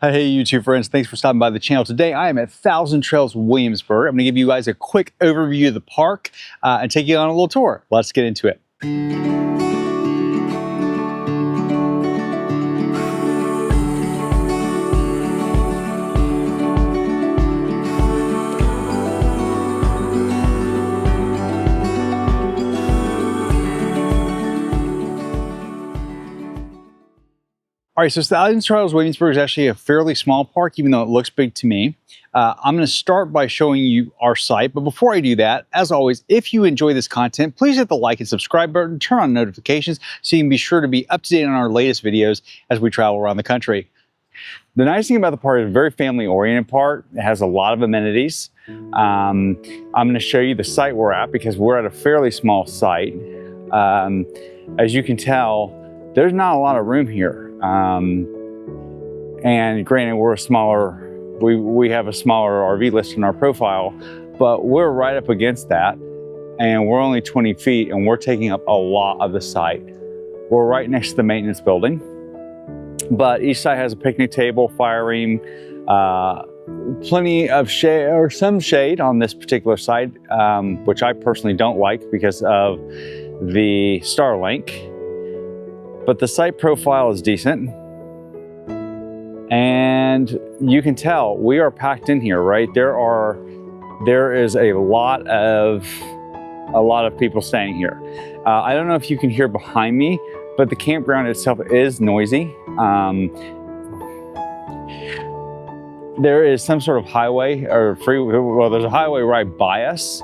Hey YouTube friends, thanks for stopping by the channel. Today I am at Thousand Trails Williamsburg. I'm going to give you guys a quick overview of the park and take you on a little tour. Let's get into it. All right, so Thousand Trails Williamsburg is actually a fairly small park, even though it looks big to me. I'm going to start by showing you our site, but before I do that, as always, if you enjoy this content, please hit the like and subscribe button, turn on notifications so you can be sure to be up to date on our latest videos as we travel around the country. The nice thing about the park is a very family-oriented park. It has a lot of amenities. I'm going to show you the site we're at because we're at a fairly small site. As you can tell, there's not a lot of room here. And granted, we have a smaller RV list in our profile, but we're right up against that, and we're only 20 feet, and we're taking up a lot of the site. We're right next to the maintenance building, but each side has a picnic table, fire ring, plenty of shade, or some shade on this particular side, which I personally don't like because of the Starlink. But the site profile is decent, and you can tell we are packed in here, right? There is a lot of people staying here. I don't know if you can hear behind me, but the campground itself is noisy. There is some sort of highway or freeway. Well, there's a highway right by us,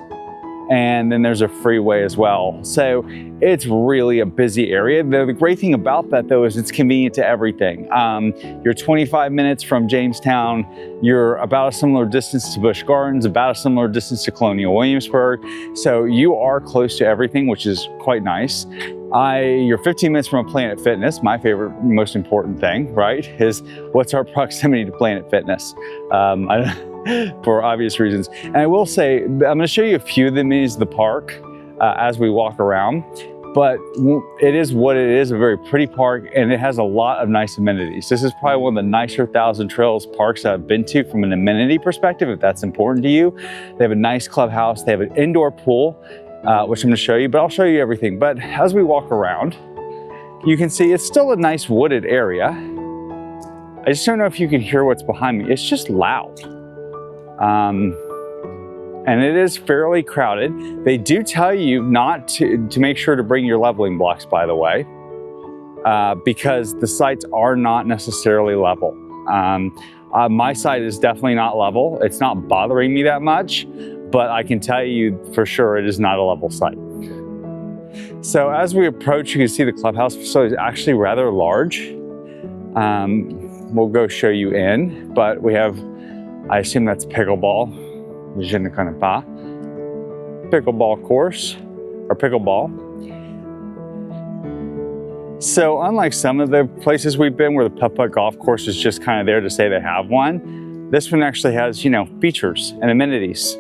and then there's a freeway as well. So it's really a busy area. The great thing about that though is it's convenient to everything. You're 25 minutes from Jamestown. You're about a similar distance to Busch Gardens, about a similar distance to Colonial Williamsburg. So you are close to everything, which is quite nice. You're 15 minutes from a Planet Fitness. My favorite, most important thing, right, is what's our proximity to Planet Fitness? For obvious reasons. And I will say, I'm going to show you a few of the amenities of the park as we walk around, but it is what it is, a very pretty park, and it has a lot of nice amenities. This is probably one of the nicer Thousand Trails parks I've been to from an amenity perspective, if that's important to you. They have a nice clubhouse, they have an indoor pool, which I'm going to show you, but I'll show you everything. But as we walk around, you can see it's still a nice wooded area. I just don't know if you can hear what's behind me. It's just loud. And it is fairly crowded. They do tell you not to make sure to bring your leveling blocks, by the way, because the sites are not necessarily level. My site is definitely not level. It's not bothering me that much, but I can tell you for sure it is not a level site. So as we approach, you can see the clubhouse facility is actually rather large. We'll go show you in, but we have, I assume that's pickleball. Je ne connais pas. Pickleball course, or pickleball. So unlike some of the places we've been where the putt-putt golf course is just kind of there to say they have one, this one actually has, you know, features and amenities.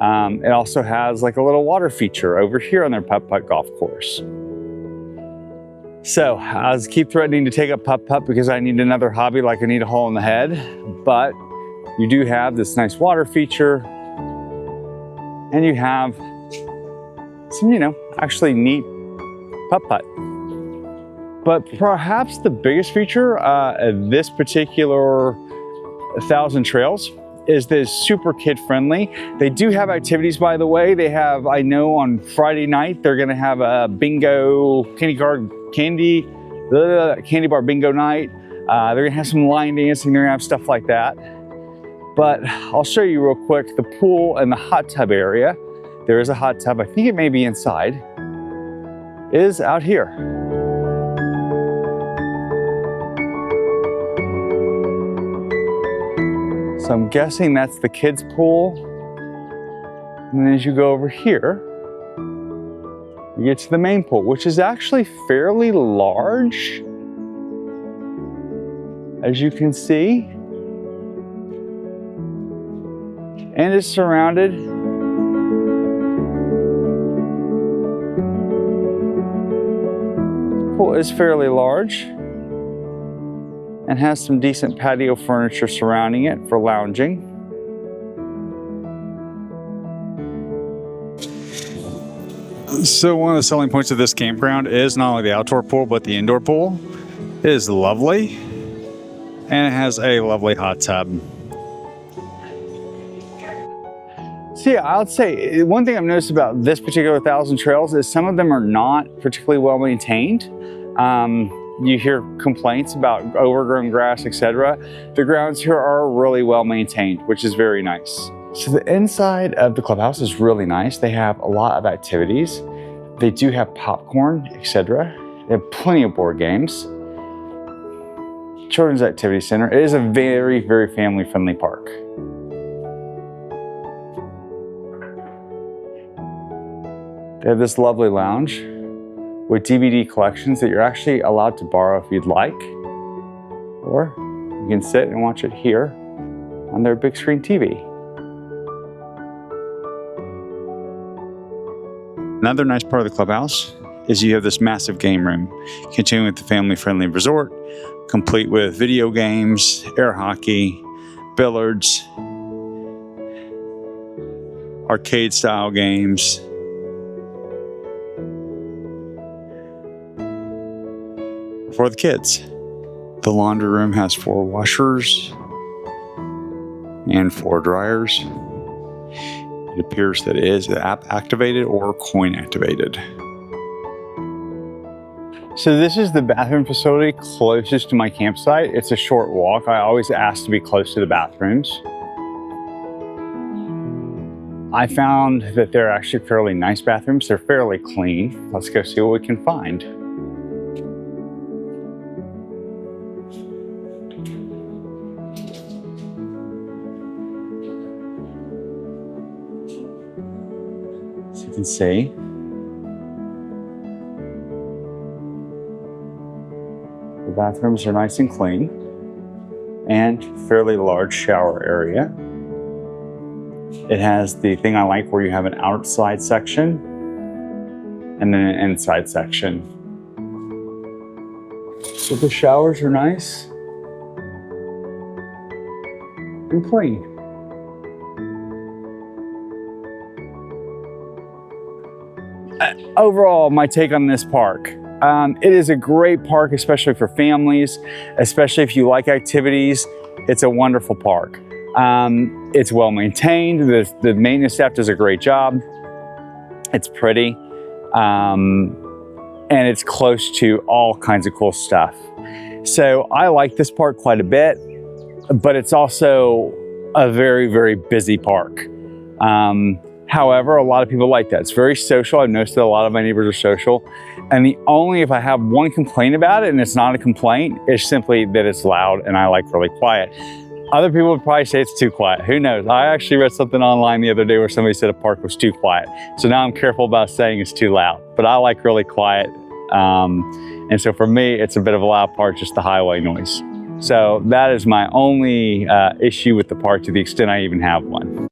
It also has like a little water feature over here on their putt-putt golf course. So I keep threatening to take up putt-putt because I need another hobby like I need a hole in the head, but you do have this nice water feature, and you have some, you know, actually neat putt-putt. But perhaps the biggest feature of this particular Thousand Trails is that it's super kid-friendly. They do have activities, by the way. They have, I know on Friday night, they're gonna have a bingo, candy bar bingo night. They're gonna have some line dancing, they're gonna have stuff like that. But I'll show you real quick the pool and the hot tub area. There is a hot tub, I think it may be inside, is out here. So I'm guessing that's the kids' pool. And then as you go over here, you get to the main pool, which is actually fairly large, as you can see. And it's surrounded. The pool is fairly large. and has some decent patio furniture surrounding it for lounging. So one of the selling points of this campground is not only the outdoor pool, but the indoor pool. It is lovely, and it has a lovely hot tub. So yeah, I would say one thing I've noticed about this particular Thousand Trails is some of them are not particularly well maintained. You hear complaints about overgrown grass, etc. The grounds here are really well maintained, which is very nice. So the inside of the clubhouse is really nice. They have a lot of activities. They do have popcorn, etc. They have plenty of board games. Children's Activity Center. It is a very, very family-friendly park. They have this lovely lounge with DVD collections that you're actually allowed to borrow if you'd like. Or you can sit and watch it here on their big screen TV. Another nice part of the clubhouse is you have this massive game room, continuing with the family-friendly resort, complete with video games, air hockey, billiards, arcade-style games. For the kids. The laundry room has 4 washers and 4 dryers. It appears that it is app activated or coin activated. So this is the bathroom facility closest to my campsite. It's a short walk. I always ask to be close to the bathrooms. I found that they're actually fairly nice bathrooms. They're fairly clean. Let's go see what we can find. As you can see, the bathrooms are nice and clean and fairly large shower area. It has the thing I like where you have an outside section and then an inside section. So the showers are nice and clean. Overall, my take on this park. It is a great park, especially for families, especially if you like activities. It's a wonderful park. It's well maintained. The maintenance staff does a great job. It's pretty. And it's close to all kinds of cool stuff. So I like this park quite a bit, but it's also a very, very busy park. However, a lot of people like that. It's very social. I've noticed that a lot of my neighbors are social. And if I have one complaint about it, and it's not a complaint, it's simply that it's loud and I like really quiet. Other people would probably say it's too quiet. Who knows? I actually read something online the other day where somebody said a park was too quiet. So now I'm careful about saying it's too loud, but I like really quiet. And so for me, it's a bit of a loud park, just the highway noise. So that is my only issue with the park, to the extent I even have one.